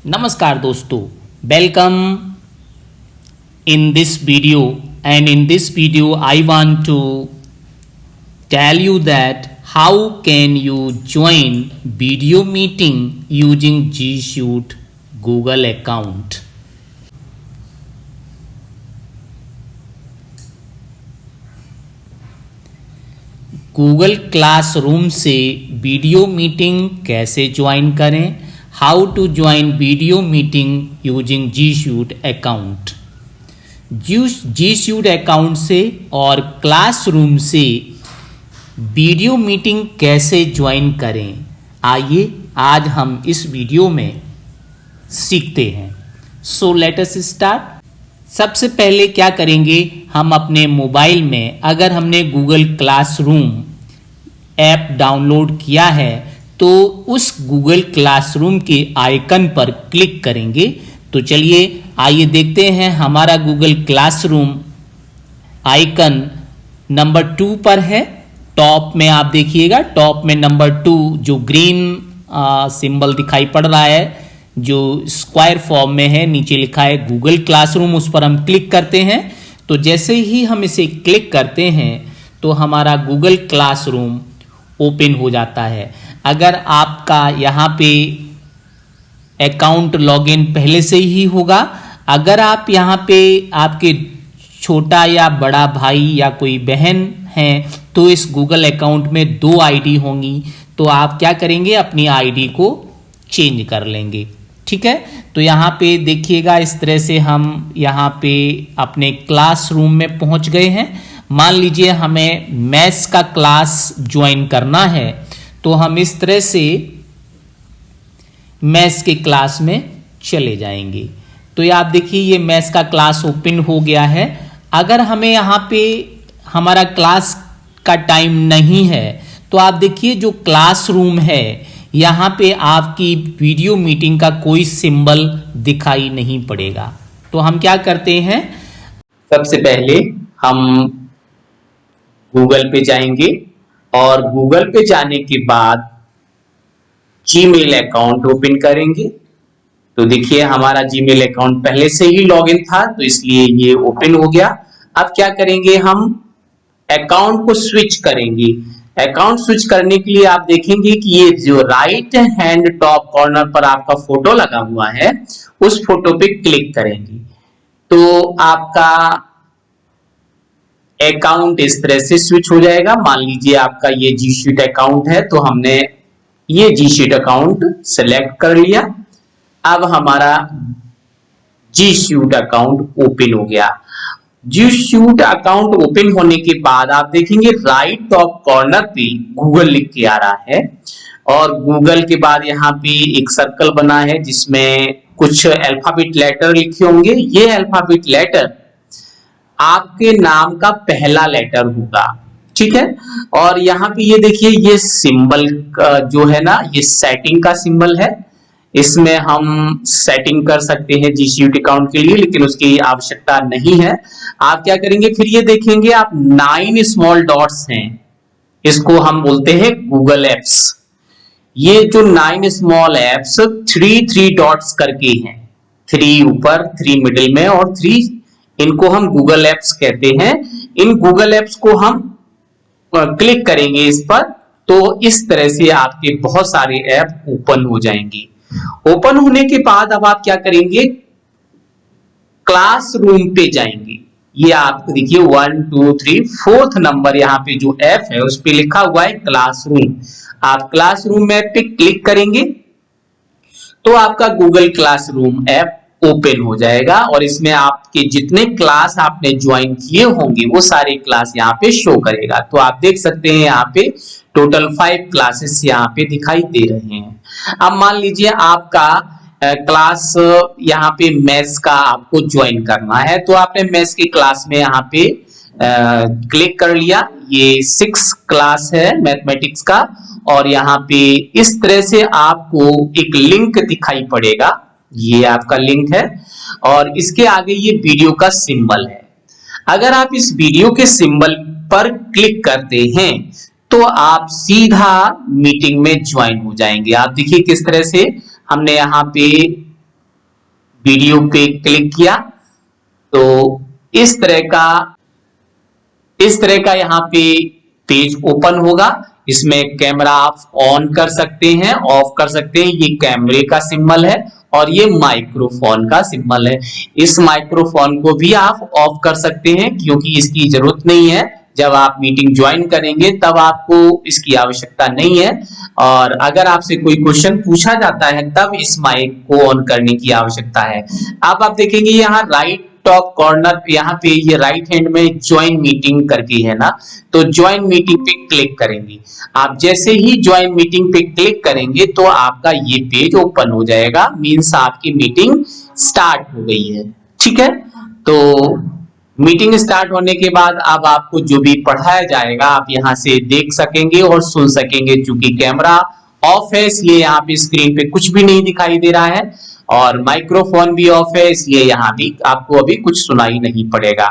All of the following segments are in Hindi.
नमस्कार दोस्तों, welcome in this video. And in this video I want to tell you that how can you join video meeting using G Suite Google account. Google classroom से वीडियो मीटिंग कैसे ज्वाइन करें, how to join video meeting using G suite account. G suite account से और क्लासरूम से वीडियो मीटिंग कैसे ज्वाइन करें, आइए आज हम इस वीडियो में सीखते हैं। So let us start. सबसे पहले क्या करेंगे, हम अपने मोबाइल में अगर हमने गूगल क्लासरूम ऐप डाउनलोड किया है तो उस गूगल क्लासरूम के आइकन पर क्लिक करेंगे। तो चलिए आइए देखते हैं, हमारा गूगल क्लासरूम आइकन नंबर 2 पर है। टॉप में आप देखिएगा, टॉप में नंबर 2 जो ग्रीन सिंबल दिखाई पड़ रहा है, जो स्क्वायर फॉर्म में है, नीचे लिखा है गूगल क्लासरूम, उस पर हम क्लिक करते हैं। तो जैसे ही हम इसे क्लिक करते हैं तो हमारा गूगल क्लासरूम ओपन हो जाता है। अगर आपका यहाँ पे अकाउंट लॉगिन पहले से ही होगा, अगर आप यहाँ पे आपके छोटा या बड़ा भाई या कोई बहन है तो इस गूगल अकाउंट में 2 आईडी होंगी, तो आप क्या करेंगे, अपनी आईडी को चेंज कर लेंगे। ठीक है, तो यहाँ पे देखिएगा, इस तरह से हम यहाँ पे अपने क्लासरूम में पहुँच गए हैं। मान लीजिए हमें मैथ्स का क्लास ज्वाइन करना है, तो हम इस तरह से मैथ्स के क्लास में चले जाएंगे। तो ये आप देखिए, ये मैथ्स का क्लास ओपन हो गया है। अगर हमें यहाँ पे हमारा क्लास का टाइम नहीं है तो आप देखिए जो क्लासरूम है यहाँ पे आपकी वीडियो मीटिंग का कोई सिंबल दिखाई नहीं पड़ेगा। तो हम क्या करते हैं, सबसे पहले हम गूगल पे जाएंगे और गूगल पे जाने के बाद जीमेल अकाउंट ओपन करेंगे। तो देखिए हमारा जीमेल अकाउंट पहले से ही लॉगिन था, तो इसलिए ये ओपन हो गया। अब क्या करेंगे, हम अकाउंट को स्विच करेंगे। अकाउंट स्विच करने के लिए आप देखेंगे कि ये जो राइट हैंड टॉप कॉर्नर पर आपका फोटो लगा हुआ है, उस फोटो पे क्लिक करेंगे तो आपका अकाउंट इस तरह से स्विच हो जाएगा। मान लीजिए आपका ये जी शीट अकाउंट है, तो हमने ये जी शीट अकाउंट सेलेक्ट कर लिया। अब हमारा जी शीट अकाउंट ओपन हो गया। जी शीट अकाउंट ओपन होने के बाद आप देखेंगे राइट टॉप कॉर्नर पे गूगल लिख के आ रहा है और गूगल के बाद यहाँ पे एक सर्कल बना है जिसमें कुछ अल्फाबेट लेटर लिखे होंगे। ये अल्फाबेट लेटर आपके नाम का पहला लेटर होगा, ठीक है। और यहाँ पे ये देखिए, ये सिंबल जो है ना, ये सेटिंग का सिंबल है। इसमें हम सेटिंग कर सकते हैं जी शीट अकाउंट के लिए, लेकिन उसकी आवश्यकता नहीं है। आप क्या करेंगे, फिर ये देखेंगे आप 9 स्मॉल डॉट्स हैं, इसको हम बोलते हैं गूगल एप्स। ये जो 9 स्मॉल एप्स 3 डॉट्स करके हैं, 3 ऊपर, 3 मिडिल में और 3, इनको हम गूगल एप्स कहते हैं। इन गूगल एप्स को हम क्लिक करेंगे इस पर, तो इस तरह से आपके बहुत सारे ऐप ओपन हो जाएंगे। ओपन होने के बाद अब आप क्या करेंगे, क्लासरूम पे जाएंगे। ये आप देखिए 1 2 3 4th नंबर यहाँ पे जो ऐप है उस पे लिखा हुआ है क्लासरूम। आप क्लासरूम ऐप पे क्लिक करेंगे तो आपका गूगल क्लासरूम ऐप ओपन हो जाएगा और इसमें आपके जितने क्लास आपने ज्वाइन किए होंगे वो सारे क्लास यहाँ पे शो करेगा। तो आप देख सकते हैं यहाँ पे टोटल 5 क्लासेस यहाँ पे दिखाई दे रहे हैं। अब मान लीजिए आपका क्लास यहाँ पे मैथ्स का आपको ज्वाइन करना है, तो आपने मैथ्स की क्लास में यहाँ पे क्लिक कर लिया। ये 6 क्लास है मैथमेटिक्स का और यहाँ पे इस तरह से आपको एक लिंक दिखाई पड़ेगा, ये आपका लिंक है और इसके आगे ये वीडियो का सिंबल है। अगर आप इस वीडियो के सिंबल पर क्लिक करते हैं तो आप सीधा मीटिंग में ज्वाइन हो जाएंगे। आप देखिए किस तरह से हमने यहाँ पे वीडियो पे क्लिक किया तो इस तरह का यहाँ पे पेज ओपन होगा। इसमें कैमरा आप ऑन कर सकते हैं, ऑफ कर सकते हैं। ये कैमरे का सिंबल है और ये माइक्रोफोन का सिंबल है। इस माइक्रोफोन को भी आप ऑफ कर सकते हैं क्योंकि इसकी जरूरत नहीं है। जब आप मीटिंग ज्वाइन करेंगे तब आपको इसकी आवश्यकता नहीं है, और अगर आपसे कोई क्वेश्चन पूछा जाता है तब इस माइक को ऑन करने की आवश्यकता है। अब आप देखेंगे यहाँ राइट टॉप कॉर्नर पे यहाँ पे ये राइट हैंड में ज्वाइन मीटिंग करके है ना, तो ज्वाइन मीटिंग पे क्लिक करेंगे। आप जैसे ही ज्वाइन मीटिंग पे क्लिक करेंगे तो आपका ये पेज ओपन हो जाएगा, मींस आपकी मीटिंग स्टार्ट हो गई है। ठीक है, तो मीटिंग स्टार्ट होने के बाद अब आपको जो भी पढ़ाया जाएगा आप यहाँ से देख सकेंगे और सुन सकेंगे। चूंकि कैमरा ऑफ है इसलिए यहाँ पे स्क्रीन पे कुछ भी नहीं दिखाई दे रहा है, और माइक्रोफोन भी ऑफ है इसलिए यहाँ भी आपको अभी कुछ सुनाई नहीं पड़ेगा।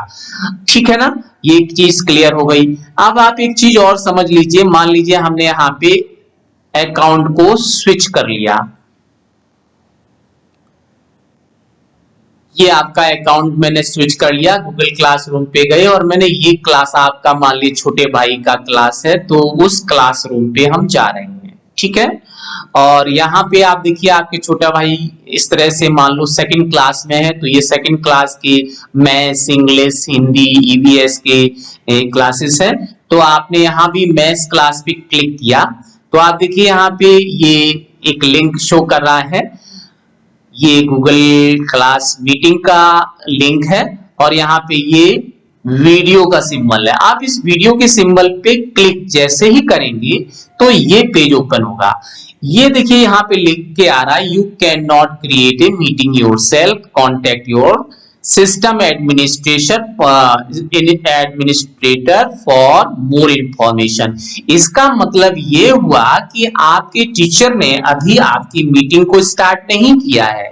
ठीक है ना, ये एक चीज क्लियर हो गई। अब आप एक चीज और समझ लीजिए, मान लीजिए हमने यहाँ पे अकाउंट को स्विच कर लिया। ये आपका अकाउंट मैंने स्विच कर लिया, गूगल क्लासरूम पे गए और मैंने ये क्लास आपका मान लीजिए छोटे भाई का क्लास है तो उस क्लासरूम पे हम जा रहे हैं। ठीक है, और यहाँ पे आप देखिए आपके छोटा भाई इस तरह से मान लो सेकंड क्लास में है, तो ये सेकंड क्लास के मैथ्स, इंग्लिश, हिंदी, ईवीएस के क्लासेस है। तो आपने यहाँ भी मैथ्स क्लास पे क्लिक किया तो आप देखिए यहाँ पे ये एक लिंक शो कर रहा है, ये गूगल क्लास मीटिंग का लिंक है और यहाँ पे ये वीडियो का सिंबल है। आप इस वीडियो के सिंबल पे क्लिक जैसे ही करेंगे तो ये पेज ओपन होगा। ये देखिए यहाँ पे लिख के आ रहा है, you can not create a meeting yourself, contact your system administrator for more information. इसका मतलब ये हुआ कि आपके टीचर ने अभी आपकी मीटिंग को स्टार्ट नहीं किया है।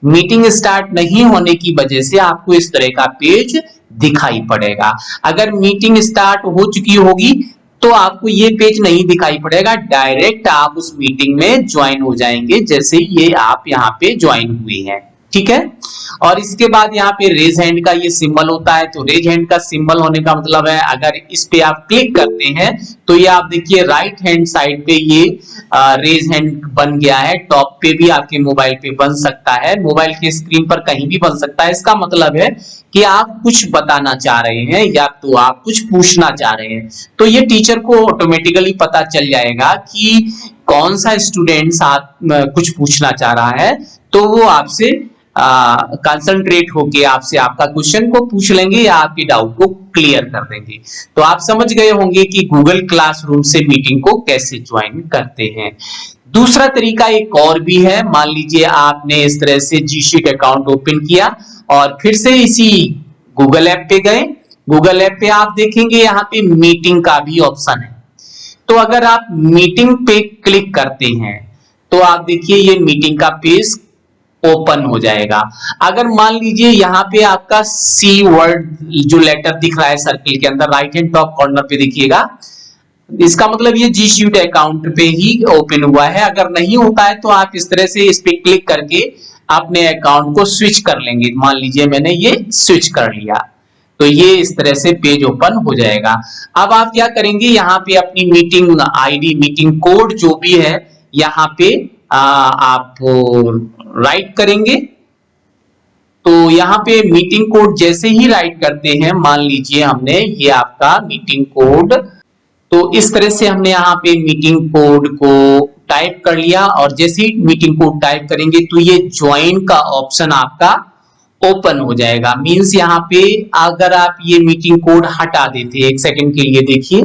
मीटिंग स्टार्ट नहीं होने की वजह से आपको इस तरह का पेज दिखाई पड़ेगा। अगर मीटिंग स्टार्ट हो चुकी होगी तो आपको ये पेज नहीं दिखाई पड़ेगा, डायरेक्ट आप उस मीटिंग में ज्वाइन हो जाएंगे जैसे ये आप यहाँ पे ज्वाइन हुए हैं। ठीक है, और इसके बाद यहाँ पे रेज हैंड का ये सिंबल होता है। तो रेज हैंड का सिंबल होने का मतलब है अगर इस पे आप क्लिक करते हैं तो ये आप देखिए राइट हैंड साइड पे ये रेज हैंड बन गया है। टॉप पे भी आपके मोबाइल पे बन सकता है, मोबाइल के स्क्रीन पर कहीं भी बन सकता है। इसका मतलब है कि आप कुछ बताना चाह रहे हैं या तो आप कुछ पूछना चाह रहे हैं, तो ये टीचर को ऑटोमेटिकली पता चल जाएगा कि कौन सा स्टूडेंट कुछ पूछना चाह रहा है, तो वो आपसे कंसंट्रेट होके आपसे आपका क्वेश्चन को पूछ लेंगे या आपके डाउट को क्लियर कर देंगे। तो आप समझ गए होंगे कि गूगल क्लासरूम से मीटिंग को कैसे ज्वाइन करते हैं। दूसरा तरीका एक और भी है, मान लीजिए आपने इस तरह से जी शीट अकाउंट ओपन किया और फिर से इसी गूगल ऐप पे गए। गूगल ऐप पे आप देखेंगे यहाँ पे मीटिंग का भी ऑप्शन है। तो अगर आप मीटिंग पे क्लिक करते हैं तो आप देखिए ये मीटिंग का पेज ओपन हो जाएगा। अगर मान लीजिए यहाँ पे आपका सी वर्ड जो लेटर दिख रहा है सर्किल के अंदर राइट हैंड टॉप कॉर्नर पे देखिएगा, इसका मतलब ये जी शीट अकाउंट पे ही ओपन हुआ है। अगर नहीं होता है तो आप इस तरह से इस पे क्लिक करके अपने अकाउंट को स्विच कर लेंगे। मान लीजिए मैंने ये स्विच कर लिया तो ये इस तरह से पेज ओपन हो जाएगा। अब आप क्या करेंगे, यहाँ पे अपनी मीटिंग आईडी, मीटिंग कोड जो भी है यहाँ पे आप राइट करेंगे। तो यहाँ पे मीटिंग कोड जैसे ही राइट करते हैं, मान लीजिए हमने ये आपका मीटिंग कोड, तो इस तरह से हमने यहाँ पे मीटिंग कोड को टाइप कर लिया और जैसे ही मीटिंग कोड टाइप करेंगे तो ये ज्वाइन का ऑप्शन आपका ओपन हो जाएगा। मींस यहाँ पे अगर आप ये मीटिंग कोड हटा देते, एक सेकंड के लिए देखिए,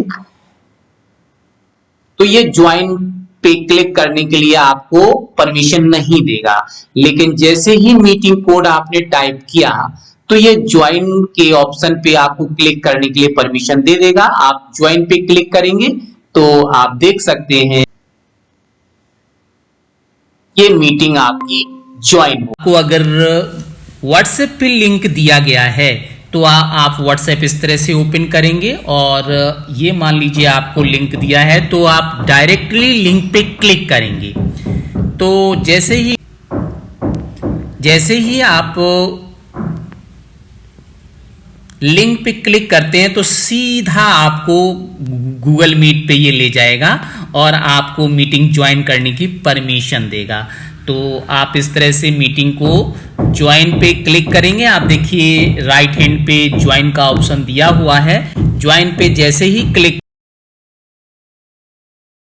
तो ये ज्वाइन पे क्लिक करने के लिए आपको परमिशन नहीं देगा। लेकिन जैसे ही मीटिंग कोड आपने टाइप किया तो ये ज्वाइन के ऑप्शन पे आपको क्लिक करने के लिए परमिशन दे देगा। आप ज्वाइन पे क्लिक करेंगे तो आप देख सकते हैं ये मीटिंग आपकी ज्वाइन हो। आपको अगर व्हाट्सएप पे लिंक दिया गया है तो आप व्हाट्सएप इस तरह से ओपन करेंगे और ये मान लीजिए आपको लिंक दिया है तो आप डायरेक्टली लिंक पे क्लिक करेंगे। तो जैसे ही आप लिंक पे क्लिक करते हैं तो सीधा आपको गूगल मीट पे ये ले जाएगा और आपको मीटिंग ज्वाइन करने की परमिशन देगा। तो आप इस तरह से मीटिंग को ज्वाइन पे क्लिक करेंगे। आप देखिए राइट हैंड पे ज्वाइन का ऑप्शन दिया हुआ है। ज्वाइन पे जैसे ही क्लिक